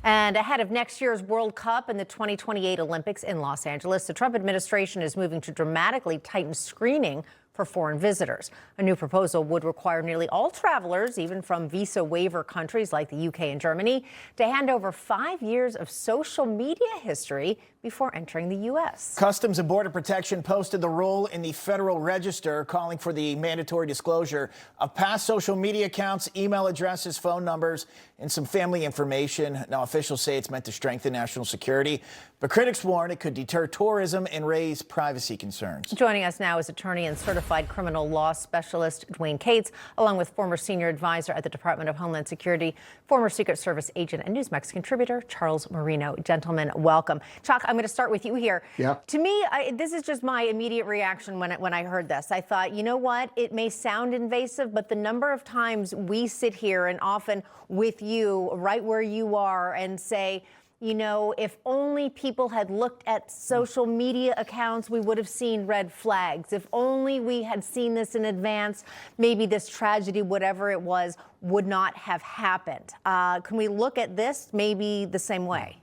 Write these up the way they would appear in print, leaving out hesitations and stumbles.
And ahead of next year's World Cup and the 2028 Olympics in Los Angeles, the Trump administration is moving to dramatically tighten screening for foreign visitors. A new proposal would require nearly all travelers, even from visa waiver countries like the UK and Germany, to hand over 5 years of social media history before entering the U.S. Customs and Border Protection posted the rule in the Federal Register calling for the mandatory disclosure of past social media accounts, email addresses, phone numbers, and some family information. Now, officials say it's meant to strengthen national security, but critics warn it could deter tourism and raise privacy concerns. Joining us now is attorney and certified criminal law specialist Dwayne Cates, along with former senior advisor at the Department of Homeland Security, former Secret Service agent and Newsmax contributor Charles Marino. Gentlemen, welcome. Chuck, I'm going to start with you here. Yeah. To me, this is just my immediate reaction when I heard this. I thought, you know what? It may sound invasive, but the number of times we sit here and often with you right where you are and say, you know, if only people had looked at social media accounts, we would have seen red flags. If only we had seen this in advance, maybe this tragedy, whatever it was, would not have happened. Can we look at this maybe the same way?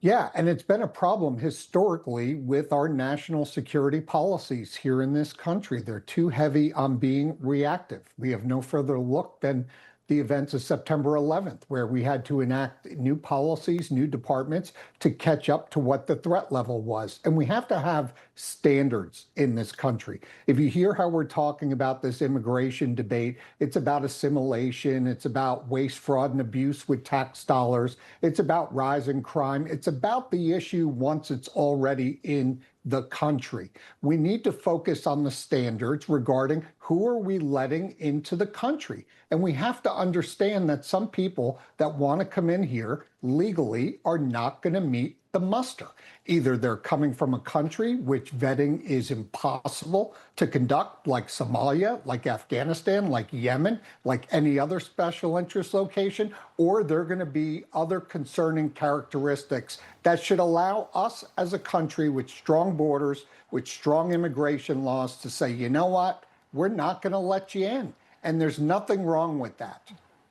Yeah, and it's been a problem historically with our national security policies here in this country. They're too heavy on being reactive. We have no further look than the events of September 11th, where we had to enact new policies, new departments to catch up to what the threat level was. And we have to have standards in this country. If you hear how we're talking about this immigration debate, it's about assimilation, it's about waste, fraud, and abuse with tax dollars, it's about rising crime, it's about the issue once it's already in the country. We need to focus on the standards regarding who are we letting into the country. And we have to understand that some people that want to come in here legally are not going to meet the muster. Either they're coming from a country which vetting is impossible to conduct, like Somalia, like Afghanistan, like Yemen, like any other special interest location, or they're going to be other concerning characteristics that should allow us as a country with strong borders, with strong immigration laws to say, you know what, we're not going to let you in. And there's nothing wrong with that.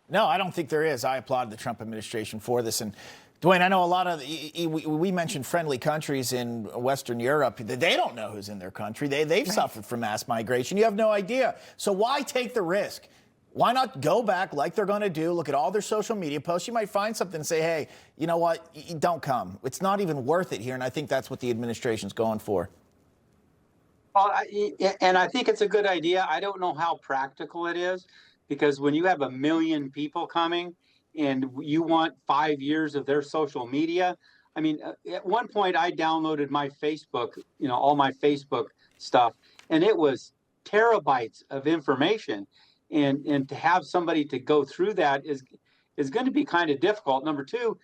No, I don't think there is. I applaud the Trump administration for this. And Dwayne, I know a lot of, we mentioned friendly countries in Western Europe. They don't know who's in their country. They've suffered from mass migration. You have no idea. So why take the risk? Why not go back like they're going to do, look at all their social media posts? You might find something and say, hey, you know what? Don't come. It's not even worth it here. And I think that's what the administration's going for. Well, and I think it's a good idea. I don't know how practical it is, because when you have 1 million people coming and you want 5 years of their social media, I mean, at one point I downloaded my Facebook, all my Facebook stuff, and it was terabytes of information. And to have somebody to go through that is going to be kind of difficult. Number two,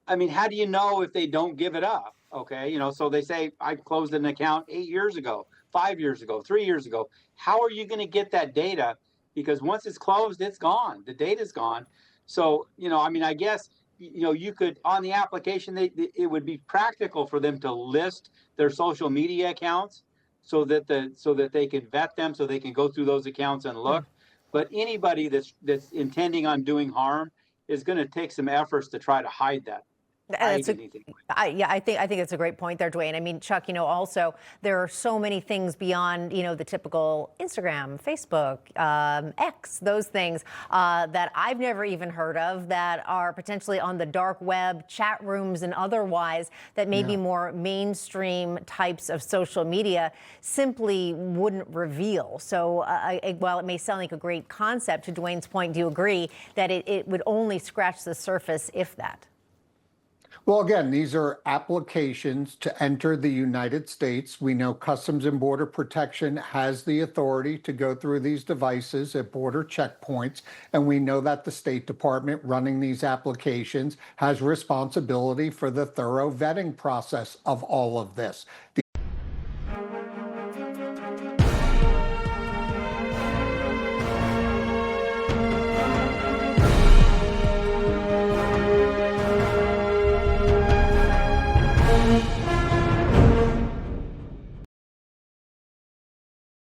I mean, how do you know if they don't give it up? Okay, so they say I closed an account 8 years ago, 5 years ago, 3 years ago. How are you going to get that data? Because once it's closed, it's gone. The data's gone. So, I mean, I guess, you could, on the application, it would be practical for them to list their social media accounts so that they can vet them, so they can go through those accounts and look. But anybody that's intending on doing harm is going to take some efforts to try to hide that. I think it's a great point there, Dwayne. I mean, Chuck, also there are so many things beyond, the typical Instagram, Facebook, X, those things that I've never even heard of that are potentially on the dark web, chat rooms and otherwise that may be more mainstream types of social media simply wouldn't reveal. So while it may sound like a great concept, to Dwayne's point, do you agree that it would only scratch the surface, if that? Well, again, these are applications to enter the United States. We know Customs and Border Protection has the authority to go through these devices at border checkpoints. And we know that the State Department running these applications has responsibility for the thorough vetting process of all of this.